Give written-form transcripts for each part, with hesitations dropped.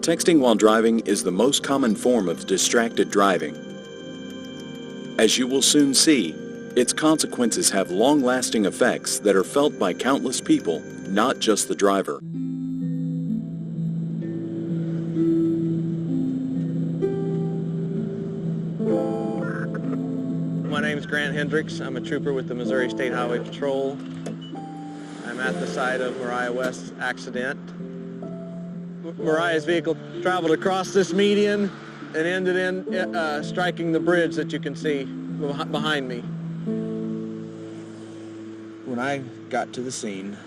Texting while driving is the most common form of distracted driving. As you will soon see, its consequences have long-lasting effects that are felt by countless people, not just the driver. My name is Grant Hendricks. I'm a trooper with the Missouri State Highway Patrol. I'm at the site of Mariah West's accident. Mariah's vehicle traveled across this median and ended in striking the bridge that you can see behind me. When I got to the scene,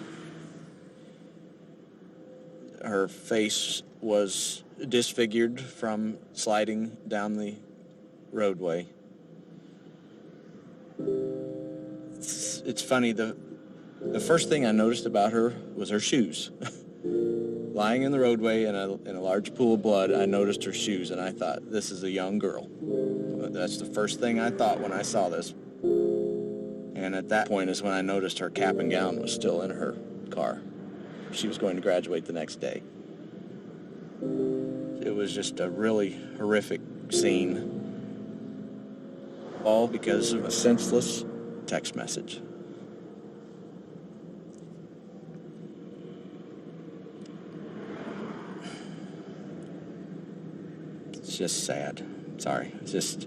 her face was disfigured from sliding down the roadway. It's funny, the first thing I noticed about her was her shoes. Lying in the roadway in a large pool of blood, I noticed her shoes, and I thought, this is a young girl. That's the first thing I thought when I saw this. And at that point is when I noticed her cap and gown was still in her car. She was going to graduate the next day. It was just a really horrific scene, all because of a senseless text message. It's just sad. Sorry, it's just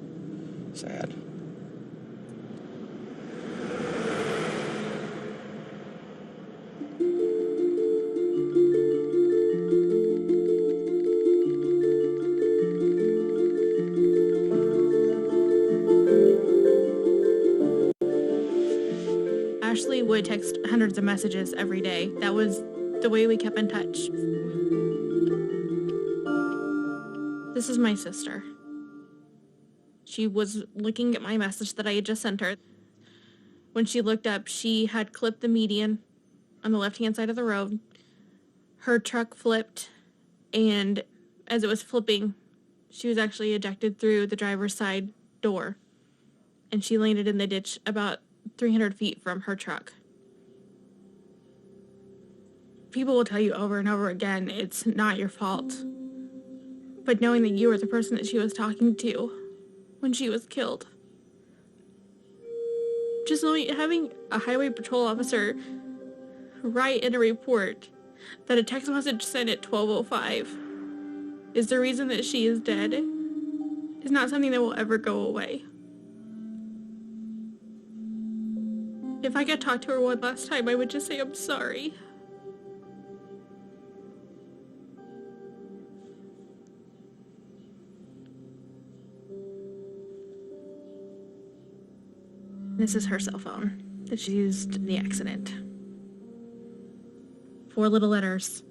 sad. Ashley would text hundreds of messages every day. That was the way we kept in touch. This is my sister. She was looking at my message that I had just sent her. When she looked up, she had clipped the median on the left-hand side of the road. Her truck flipped, and as it was flipping, she was actually ejected through the driver's side door, and she landed in the ditch about 300 feet from her truck. People will tell you over and over again, it's not your fault. But knowing that you were the person that she was talking to when she was killed. Just knowing, having a highway patrol officer write in a report that a text message sent at 12:05 is the reason that she is dead is not something that will ever go away. If I could talk to her one last time, I would just say I'm sorry. This is her cell phone that she used in the accident. 4 little letters.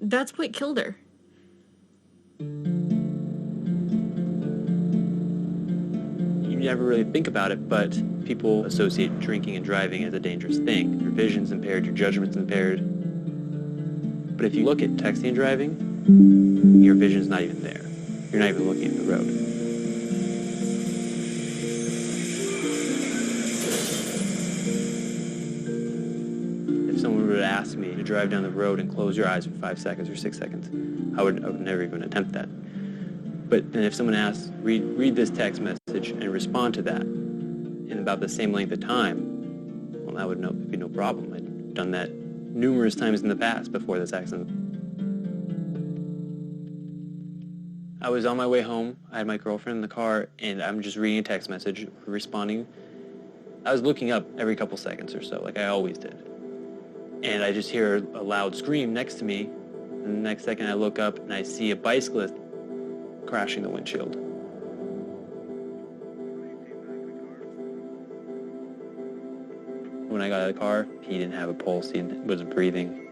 That's what killed her. You never really think about it, but people associate drinking and driving as a dangerous thing. Your vision's impaired, your judgment's impaired. But if you look at texting and driving, your vision's not even there. You're not even looking at the road. If someone were to ask me to drive down the road and close your eyes for 5 seconds or 6 seconds, I would never even attempt that. But then if someone asks, read this text message and respond to that in about the same length of time, well, that would be no problem. I'd done that numerous times in the past before this accident. I was on my way home. I had my girlfriend in the car, and I'm just reading a text message, responding. I was looking up every couple seconds or so, like I always did. And I just hear a loud scream next to me, and the next second I look up and I see a bicyclist crashing the windshield. When I got out of the car, he didn't have a pulse, he wasn't breathing.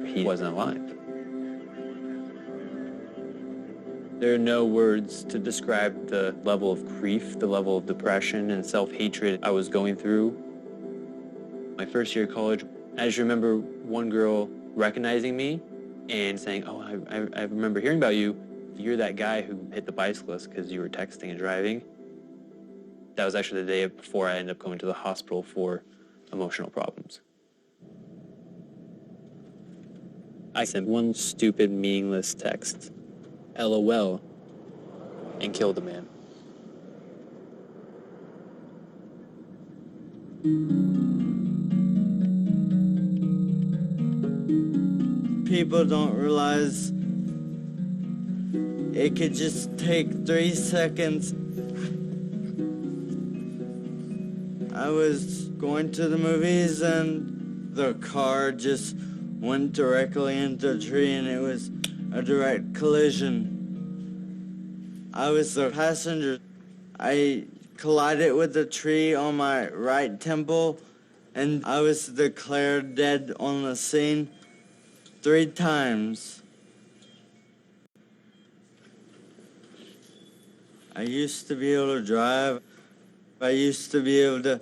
He wasn't alive. There are no words to describe the level of grief, the level of depression and self-hatred I was going through. My first year of college, I just remember one girl recognizing me and saying, oh, I remember hearing about you. You're that guy who hit the bicyclist because you were texting and driving. That was actually the day before I ended up going to the hospital for emotional problems. I sent one stupid, meaningless text, LOL, and killed the man. People don't realize it could just take 3 seconds. I was going to the movies and the car just went directly into a tree and it was a direct collision. I was the passenger. I collided with the tree on my right temple and I was declared dead on the scene 3 times. I used to be able to drive. I used to be able to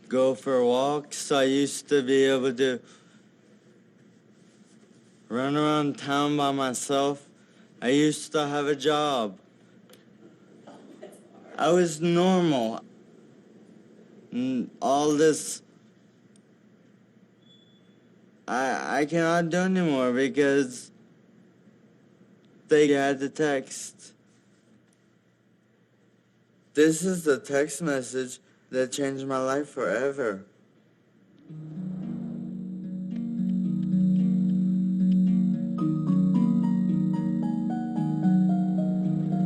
go for walks. I used to be able to run around town by myself. I used to have a job. I was normal. And all this, I cannot do anymore because they had the text. This is the text message that changed my life forever.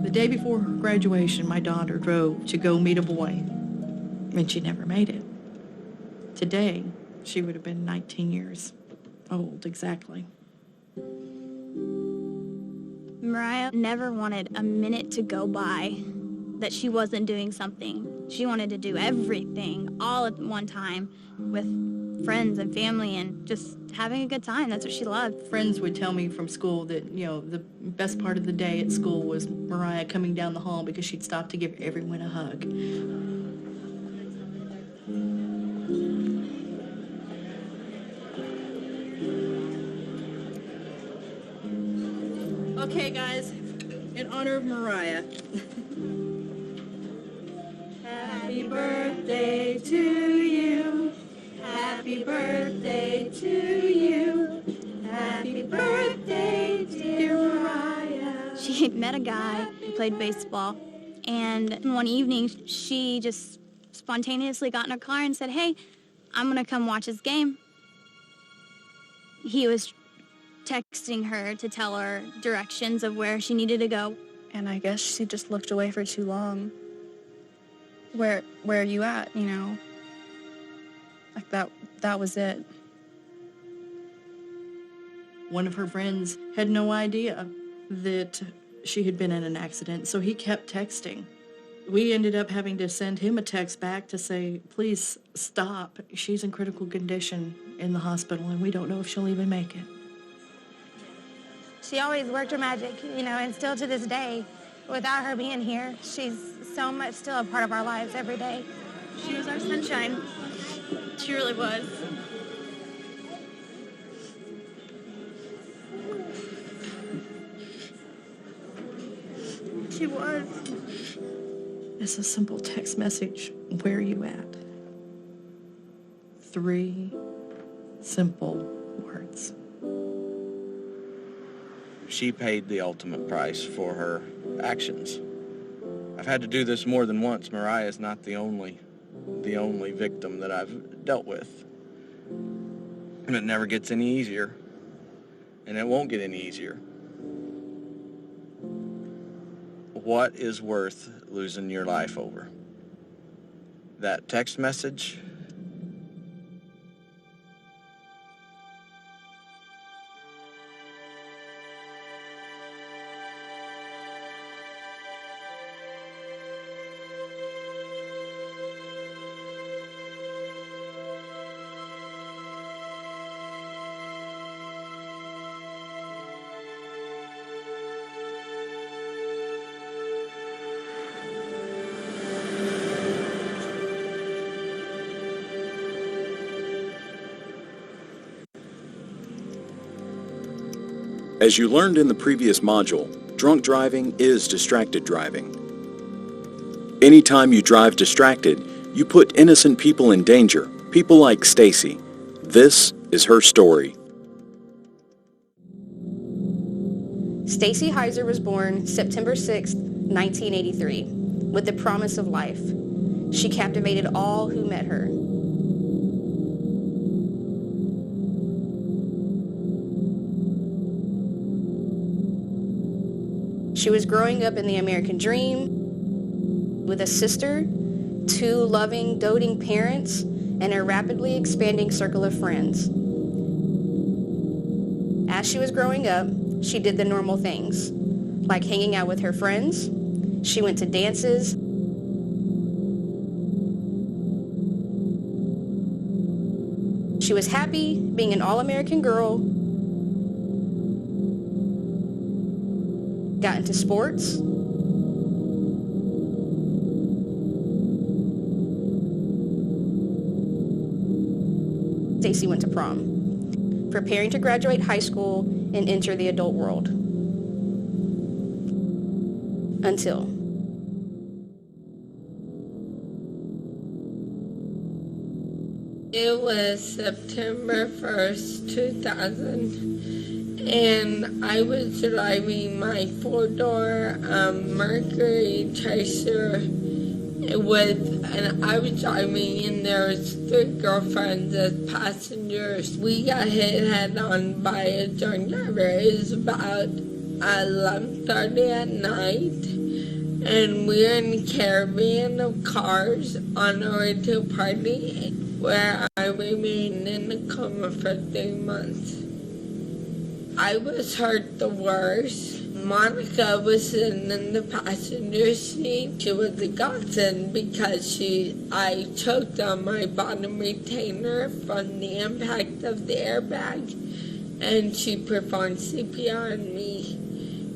The day before her graduation, my daughter drove to go meet a boy, and she never made it. Today, she would have been 19 years old, exactly. Mariah never wanted a minute to go by that she wasn't doing something. She wanted to do everything all at one time with friends and family and just having a good time. That's what she loved. Friends would tell me from school that, the best part of the day at school was Mariah coming down the hall because she'd stop to give everyone a hug. Okay, guys, in honor of Mariah. Happy birthday to you. Happy birthday to you. Happy birthday, dear Mariah. She had met a guy who played baseball, and one evening she just spontaneously got in her car and said, "Hey, I'm gonna come watch his game." He was texting her to tell her directions of where she needed to go. And I guess she just looked away for too long. Where are you at, Like that was it. One of her friends had no idea that she had been in an accident, so he kept texting. We ended up having to send him a text back to say, please stop. She's in critical condition in the hospital, and we don't know if she'll even make it. She always worked her magic, and still to this day, without her being here, she's so much still a part of our lives every day. She was our sunshine. She really was. She was. It's a simple text message. Where are you at? 3 simple words. She paid the ultimate price for her actions. I've had to do this more than once. Mariah is not the only victim that I've dealt with. And it never gets any easier. And it won't get any easier. What is worth losing your life over? That text message? As you learned in the previous module, drunk driving is distracted driving. Anytime you drive distracted, you put innocent people in danger, people like Stacy. This is her story. Stacy Heiser was born September 6, 1983, with the promise of life. She captivated all who met her. She was growing up in the American dream with a sister, 2 loving, doting parents, and a rapidly expanding circle of friends. As she was growing up, she did the normal things, like hanging out with her friends. She went to dances. She was happy being an all-American girl, got into sports, Stacy went to prom, preparing to graduate high school and enter the adult world. Until it was September 1st, 2000, and I was driving my 4-door Mercury Tracer and I was driving, and there was 3 girlfriends as passengers. We got hit head on by a drunk driver. It was about 11:30 at night, and we were in a caravan of cars on our way to a party where I remained in a coma for 3 months. I was hurt the worst. Monica was sitting in the passenger seat. She was a godsend because I choked on my bottom retainer from the impact of the airbag, and she performed CPR on me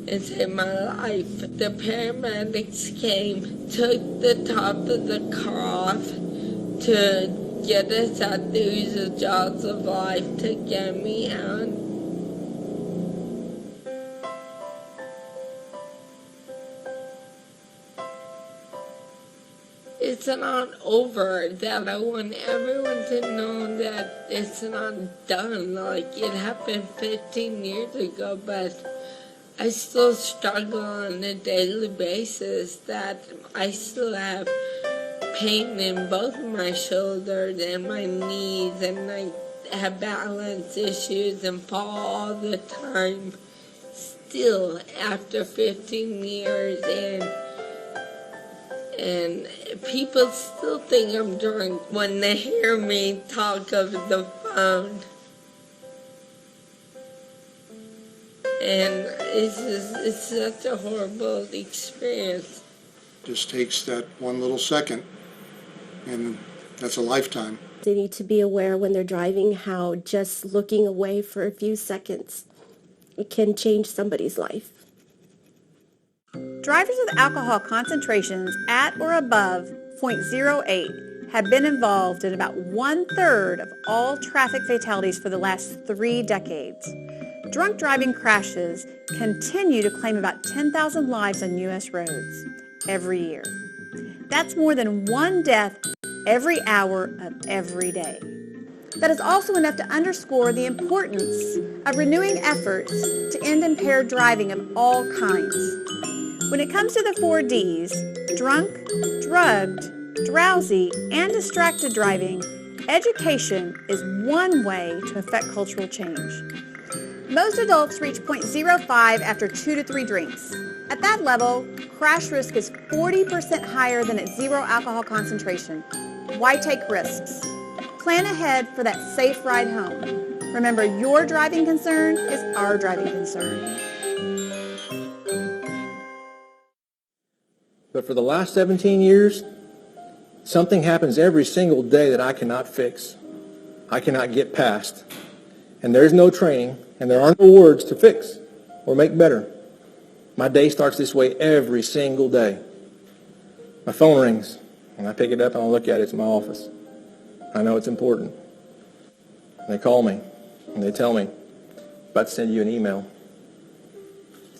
and saved my life. The paramedics came, took the top of the car off to get us out through the jaws of life to get me out. It's not over, that I want everyone to know that it's not done. Like, it happened 15 years ago, but I still struggle on a daily basis, that I still have pain in both my shoulders and my knees, and I have balance issues and fall all the time. Still, after 15 years, and people still think I'm drunk when they hear me talk over the phone. And it's such a horrible experience. Just takes that one little second, and that's a lifetime. They need to be aware when they're driving how just looking away for a few seconds, it can change somebody's life. Drivers with alcohol concentrations at or above 0.08 have been involved in about 1/3 of all traffic fatalities for the last 3 decades. Drunk driving crashes continue to claim about 10,000 lives on U.S. roads every year. That's more than 1 death every hour of every day. That is also enough to underscore the importance of renewing efforts to end impaired driving of all kinds. When it comes to the 4 Ds, drunk, drugged, drowsy, and distracted driving, education is one way to affect cultural change. Most adults reach 0.05 after 2 to 3 drinks. At that level, crash risk is 40% higher than at 0 alcohol concentration. Why take risks? Plan ahead for that safe ride home. Remember, your driving concern is our driving concern. But for the last 17 years, something happens every single day that I cannot fix. I cannot get past. And there's no training, and there are no words to fix or make better. My day starts this way every single day. My phone rings, and I pick it up and I look at it. It's in my office. I know it's important. And they call me, and they tell me, about to send you an email.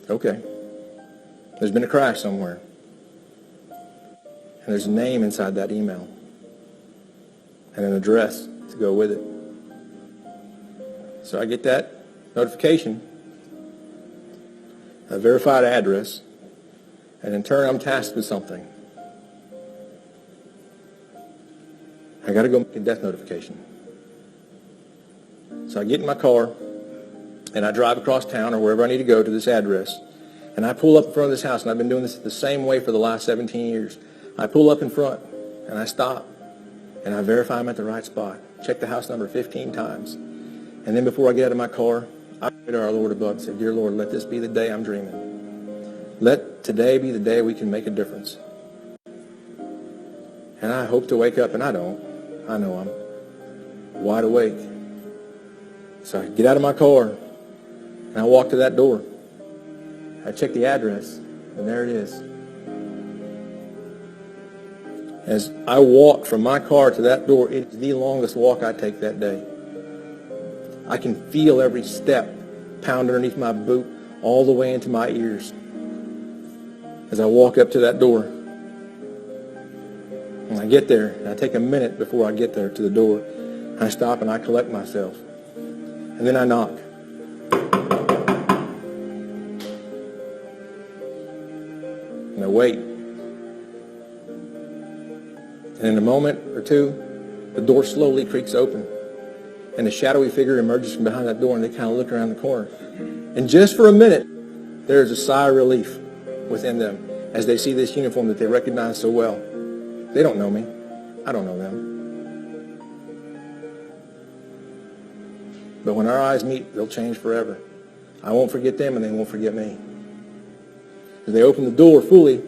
Okay. There's been a crash somewhere. And there's a name inside that email. And an address to go with it. So I get that notification. a verified address, and in turn I'm tasked with something. I got to go make a death notification. So I get in my car, and I drive across town or wherever I need to go to this address, and I pull up in front of this house, and I've been doing this the same way for the last 17 years. I pull up in front, and I stop, and I verify I'm at the right spot. Check the house number 15 times. And then before I get out of my car, I pray to our Lord above and say, Dear Lord, let this be the day I'm dreaming. Let today be the day we can make a difference. And I hope to wake up, and I don't. I know I'm wide awake. So I get out of my car, and I walk to that door. I check the address, and there it is. As I walk from my car to that door, it's the longest walk I take that day. I can feel every step pound underneath my boot all the way into my ears as I walk up to that door. When I get there, and I take a minute before I get there to the door, I stop and I collect myself. And then I knock. And I wait. And in a moment or two, the door slowly creaks open. And a shadowy figure emerges from behind that door, and they kind of look around the corner. And just for a minute, there's a sigh of relief within them as they see this uniform that they recognize so well. They don't know me. I don't know them. But when our eyes meet, they'll change forever. I won't forget them, and they won't forget me. As they open the door fully,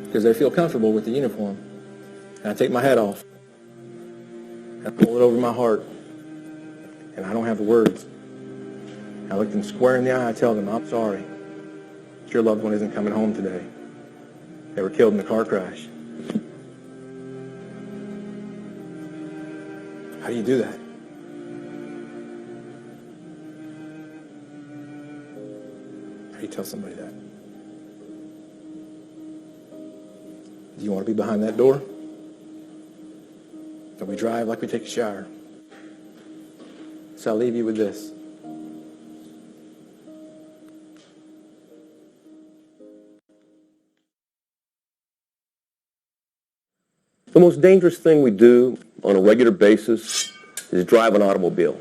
because they feel comfortable with the uniform, and I take my hat off, and I pull it over my heart, and I don't have the words. I look them square in the eye. I tell them, I'm sorry. Your loved one isn't coming home today. They were killed in a car crash. How do you do that? How do you tell somebody that? Do you want to be behind that door? Or we drive like we take a shower? So I'll leave you with this. The most dangerous thing we do on a regular basis is drive an automobile.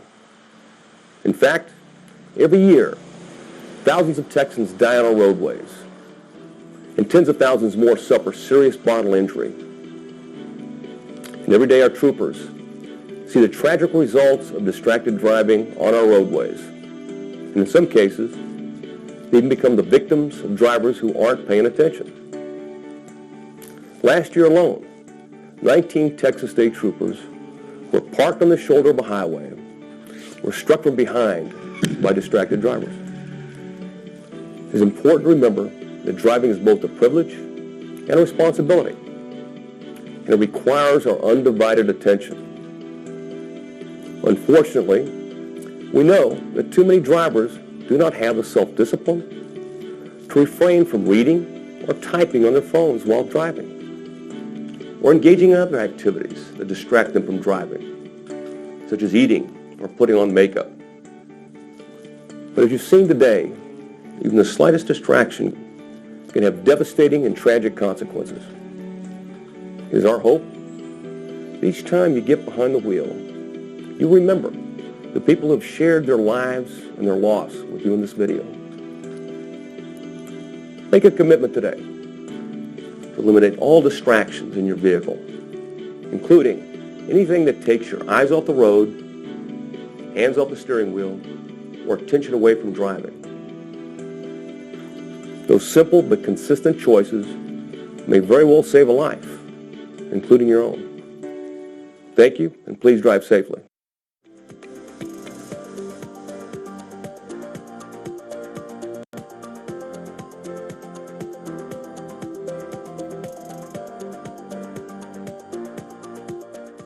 In fact, every year, thousands of Texans die on our roadways, and tens of thousands more suffer serious bodily injury. And every day our troopers see the tragic results of distracted driving on our roadways. And in some cases, they even become the victims of drivers who aren't paying attention. Last year alone, 19 Texas state troopers were parked on the shoulder of a highway, were struck from behind by distracted drivers. It is important to remember that driving is both a privilege and a responsibility, and it requires our undivided attention. Unfortunately, we know that too many drivers do not have the self-discipline to refrain from reading or typing on their phones while driving, or engaging in other activities that distract them from driving, such as eating or putting on makeup. But as you've seen today, even the slightest distraction can have devastating and tragic consequences. It is our hope that each time you get behind the wheel, you remember the people who have shared their lives and their loss with you in this video. Make a commitment today to eliminate all distractions in your vehicle, including anything that takes your eyes off the road, hands off the steering wheel, or attention away from driving. Those simple but consistent choices may very well save a life, including your own. Thank you, and please drive safely.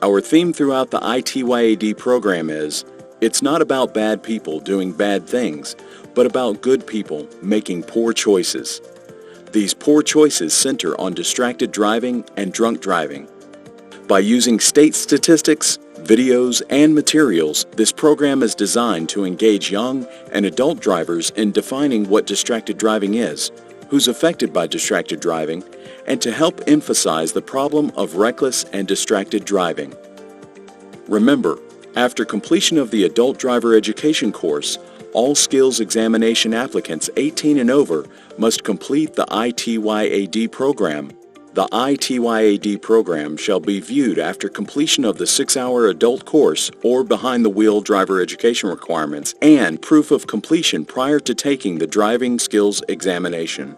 Our theme throughout the ITYAD program is, it's not about bad people doing bad things, but about good people making poor choices. These poor choices center on distracted driving and drunk driving. By using state statistics, videos, and materials, this program is designed to engage young and adult drivers in defining what distracted driving is, who's affected by distracted driving, and to help emphasize the problem of reckless and distracted driving. Remember, after completion of the adult driver education course, all skills examination applicants 18 and over must complete the ITYAD program. The ITYAD program shall be viewed after completion of the 6-hour adult course or behind-the-wheel driver education requirements and proof of completion prior to taking the driving skills examination.